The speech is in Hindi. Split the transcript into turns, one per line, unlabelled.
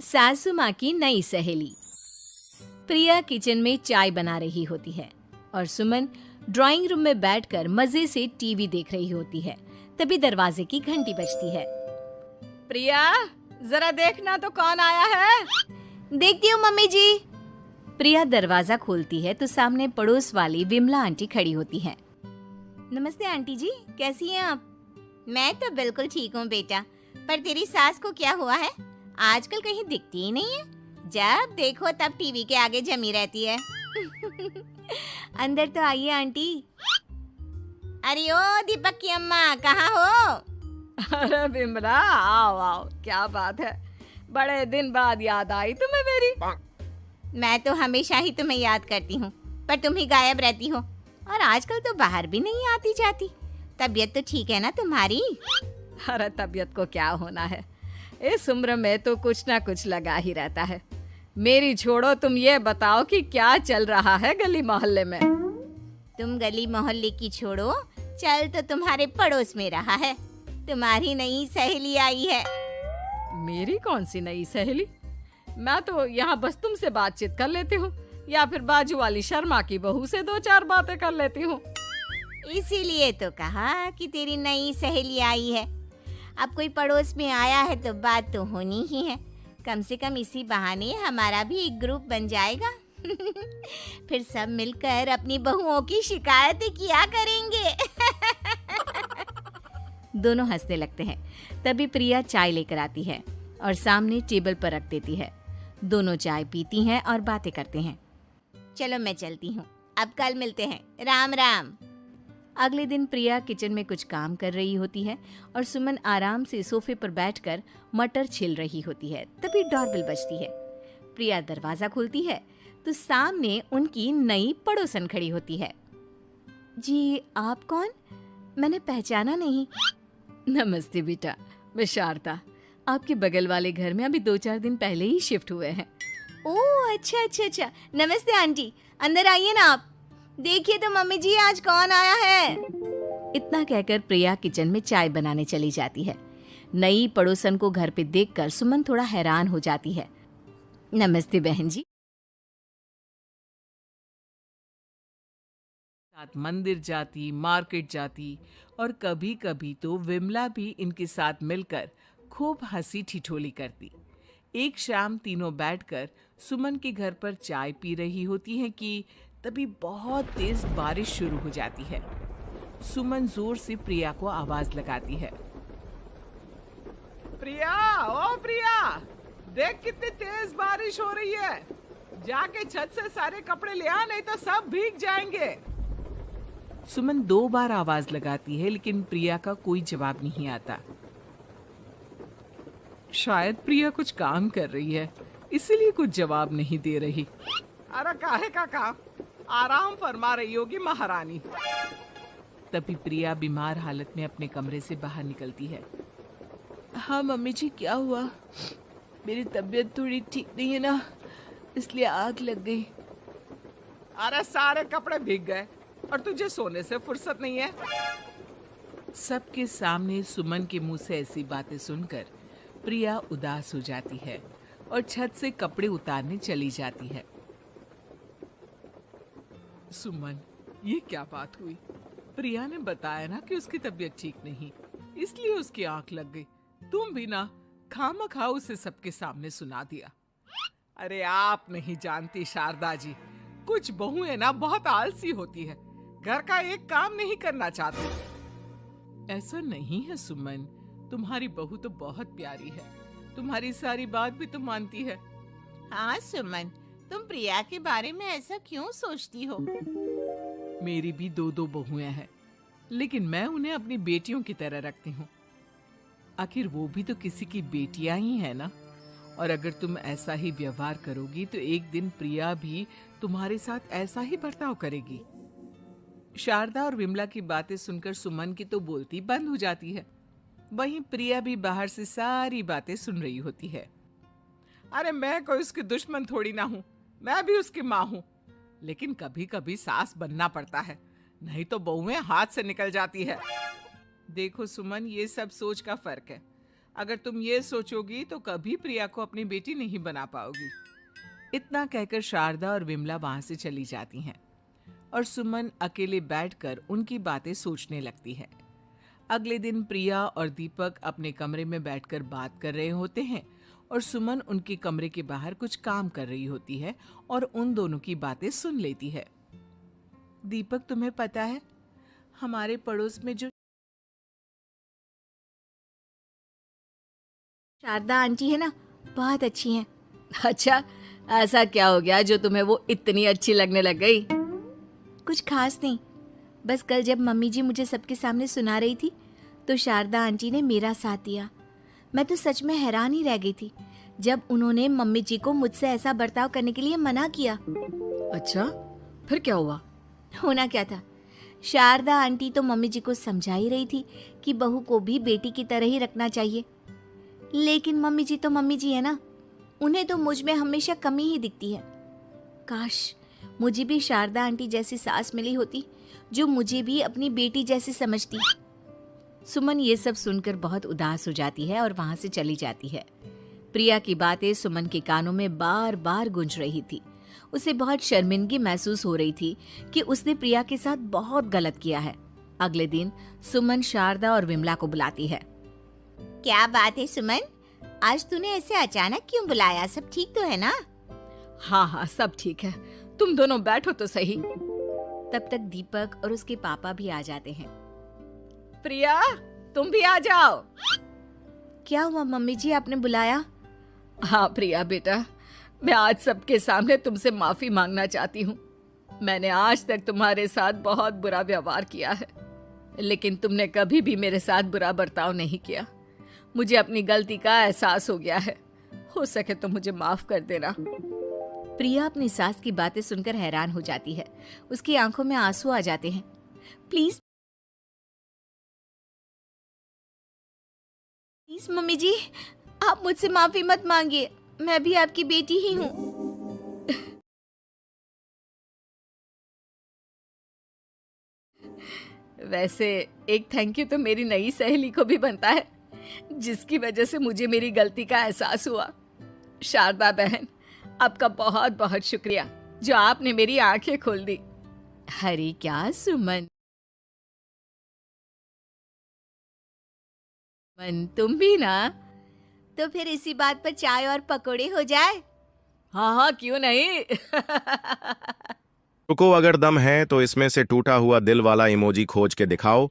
सासू माँ की नई सहेली। प्रिया किचन में चाय बना रही होती है और सुमन ड्राइंग रूम में बैठकर मजे से टीवी देख रही होती है। तभी दरवाजे की घंटी बजती है।
प्रिया, जरा देखना तो कौन आया है।
देखती हूँ मम्मी जी। प्रिया दरवाजा खोलती है तो सामने पड़ोस वाली विमला आंटी खड़ी होती है। नमस्ते आंटी जी, कैसी हैं आप?
मैं तो बिल्कुल ठीक हूँ बेटा, पर तेरी सास को क्या हुआ है? आजकल कहीं दिखती ही नहीं है। जब देखो तब टीवी के आगे जमी रहती है।
अंदर तो आइए आंटी।
अरे ओ दीपक की अम्मा, कहाँ हो?
अरे बिमला, आओ आओ, क्या बात है, बड़े दिन बाद याद आई तुम्हें मेरी।
मैं तो हमेशा ही तुम्हें याद करती हूँ, पर तुम ही गायब रहती हो और आजकल तो बाहर भी नहीं आती जाती। तबीयत तो ठीक है ना तुम्हारी?
अरे तबीयत को क्या होना है, इस उम्र में तो कुछ ना कुछ लगा ही रहता है। मेरी छोड़ो, तुम ये बताओ कि क्या चल रहा है गली मोहल्ले में।
तुम गली मोहल्ले की छोड़ो, चल तो तुम्हारे पड़ोस में रहा है। तुम्हारी नई सहेली आई है।
मेरी कौन सी नई सहेली? मैं तो यहाँ बस तुमसे बातचीत कर लेती हूँ या फिर बाजू वाली शर्मा की बहू से दो चार बातें कर लेती हूँ।
इसीलिए तो कहा कि तेरी नई सहेली आई है। अब कोई पड़ोस में आया है तो बात तो होनी ही है। कम से कम इसी बहाने हमारा भी एक ग्रुप बन जाएगा। फिर सब मिलकर अपनी बहुओं की शिकायतें किया करेंगे।
दोनों हंसने लगते हैं। तभी प्रिया चाय लेकर आती है और सामने टेबल पर रख देती है। दोनों चाय पीती हैं और बातें करते हैं।
चलो मैं चलती हूँ, अब कल मिलते हैं। राम राम।
अगले दिन प्रिया किचन में कुछ काम कर रही होती है और सुमन आराम से सोफे पर बैठकर मटर छिल रही होती है। तभी डोरबेल बजती है। प्रिया दरवाजा खोलती है तो सामने उनकी नई पड़ोसन खड़ी होती है। जी, आप कौन? मैंने पहचाना नहीं। नमस्ते बेटा, मैं शारदा। आपके बगल वाले घर में अभी 2-4 दिन पहले ही शिफ्ट हुए हैं। ओह अच्छा अच्छा अच्छा, नमस्ते आंटी, अंदर आइए ना आप। देखिए तो मम्मी जी, आज कौन आया है। इतना कहकर प्रिया किचन में चाय बनाने चली जाती है। नई पड़ोसन को घर पे देखकर सुमन थोड़ा हैरान हो जाती है। नमस्ते बहन जी।
साथ मंदिर जाती, मार्केट जाती और कभी कभी तो विमला भी इनके साथ मिलकर खूब हंसी ठिठोली करती। एक शाम तीनों बैठकर सुमन के घर पर चाय पी रही होती हैं कि तभी बहुत तेज बारिश शुरू हो जाती है। सुमन जोर से प्रिया को आवाज लगाती है।
प्रिया, ओ प्रिया, देख कितनी तेज बारिश हो रही है। जाके छत से सारे कपड़े ले आ, नहीं तो सब भीग जाएंगे।
सुमन 2 बार आवाज लगाती है लेकिन प्रिया का कोई जवाब नहीं आता। शायद प्रिया कुछ काम कर रही है, इसीलिए कुछ जवाब नहीं दे रही।
अरे काहे का काम, आराम फरमा रही होगी महारानी।
तभी प्रिया बीमार हालत में अपने कमरे से बाहर निकलती है। हाँ मम्मी जी, क्या हुआ? मेरी तबीयत थोड़ी ठीक नहीं है ना, इसलिए आग लग गई।
अरे सारे कपड़े भीग गए और तुझे सोने से फुर्सत नहीं है।
सबके सामने सुमन के मुंह से ऐसी बातें सुनकर प्रिया उदास हो जाती है और छत से कपड़े उतारने चली जाती है। सुमन, ये क्या बात हुई? प्रिया ने बताया ना कि उसकी तबीयत ठीक नहीं, इसलिए उसकी आंख लग गई। तुम भी ना खामखा उसे सबके सामने सुना दिया।
अरे आप नहीं जानती शारदा जी, कुछ बहुएं ना बहुत आलसी होती है, घर का एक काम नहीं करना चाहती।
ऐसा नहीं है सुमन, तुम्हारी बहू तो बहुत प्यारी है, तुम्हारी सारी बात भी तो मानती है।
हाँ सुमन, तुम प्रिया के बारे में ऐसा क्यों सोचती हो?
मेरी भी 2 बहुएं हैं, लेकिन मैं उन्हें अपनी बेटियों की तरह रखती हूँ। आखिर वो भी तो किसी की बेटियां ही है ना। और अगर तुम ऐसा ही व्यवहार करोगी तो एक दिन प्रिया भी तुम्हारे साथ ऐसा ही बर्ताव करेगी। शारदा और विमला की बातें सुनकर सुमन की तो बोलती बंद हो जाती है। वहीं प्रिया भी बाहर से सारी बातें सुन रही होती है।
अरे मैं कोई उसकी दुश्मन थोड़ी ना हूँ, मैं भी उसकी माँ हूँ, लेकिन कभी कभी सास बनना पड़ता है, नहीं तो बहुएं हाथ से निकल जाती है।
देखो सुमन, ये सब सोच का फर्क है। अगर तुम ये सोचोगी तो कभी प्रिया को अपनी बेटी नहीं बना पाओगी। इतना कहकर शारदा और विमला वहां से चली जाती हैं और सुमन अकेले बैठकर उनकी बातें सोचने लगती है। अगले दिन प्रिया और दीपक अपने कमरे में बैठकर बात कर रहे होते हैं और सुमन उनके कमरे के बाहर कुछ काम कर रही होती है और उन दोनों की बातें सुन लेती है। दीपक, तुम्हें पता है हमारे पड़ोस में जो
शारदा आंटी है ना, बहुत अच्छी हैं।
अच्छा, ऐसा क्या हो गया जो तुम्हें वो इतनी अच्छी लगने लग गई?
कुछ खास नहीं, बस कल जब मम्मी जी मुझे सबके सामने सुना रही थी तो शारदा आंटी ने मेरा साथ दिया। मैं तो सच में हैरान ही रह गई थी जब उन्होंने मम्मी जी को मुझसे ऐसा बर्ताव करने के लिए मना किया।
अच्छा, फिर क्या हुआ?
होना क्या था, शारदा आंटी तो मम्मी जी को समझा ही रही थी कि बहू को भी बेटी की तरह ही रखना चाहिए, लेकिन मम्मी जी तो मम्मी जी है ना, उन्हें तो मुझ में हमेशा कमी ही दिखती है। काश मुझे भी शारदा आंटी जैसी सास मिली होती जो मुझे भी अपनी बेटी जैसी समझती।
सुमन ये सब सुनकर बहुत उदास हो जाती है और वहां से चली जाती है। प्रिया की बातें सुमन के कानों में बार बार गूंज रही थी। उसे बहुत शर्मिंदगी महसूस हो रही थी कि उसने प्रिया के साथ बहुत गलत किया है। अगले दिन सुमन शारदा और विमला को बुलाती है।
क्या बात है सुमन, आज तूने ऐसे अचानक क्यों बुलाया? सब ठीक तो है ना?
हाँ हाँ, सब ठीक है, तुम दोनों बैठो तो सही।
तब तक दीपक और उसके पापा भी आ जाते हैं।
प्रिया, तुम भी आ जाओ।
क्या हुआ मम्मी जी, आपने बुलाया?
हाँ प्रिया बेटा, मैं आज सबके सामने तुमसे माफी मांगना चाहती हूँ। मैंने आज तक तुम्हारे साथ बहुत बुरा व्यवहार किया है, लेकिन तुमने कभी भी मेरे साथ बुरा बर्ताव नहीं किया। मुझे अपनी गलती का एहसास हो गया है, हो सके तो मुझे माफ कर देना।
प्रिया अपनी सास की बातें सुनकर हैरान हो जाती है। उसकी आंखों में आंसू आ जाते हैं। प्लीज प्लीज मम्मी जी, आप मुझसे माफी मत मांगिए, मैं भी आपकी बेटी ही हूँ।
वैसे एक थैंक यू तो मेरी नई सहेली को भी बनता है, जिसकी वजह से मुझे मेरी गलती का एहसास हुआ। शारदा बहन, आपका बहुत बहुत शुक्रिया जो आपने मेरी आंखें खोल दी।
अरे क्या सुमन,
तुम भी ना?
तो फिर इसी बात पर चाय और पकोड़े हो जाए।
हाँ हाँ, क्यों नहीं।
रुको, अगर दम है तो इसमें से टूटा हुआ दिल वाला इमोजी खोज के दिखाओ।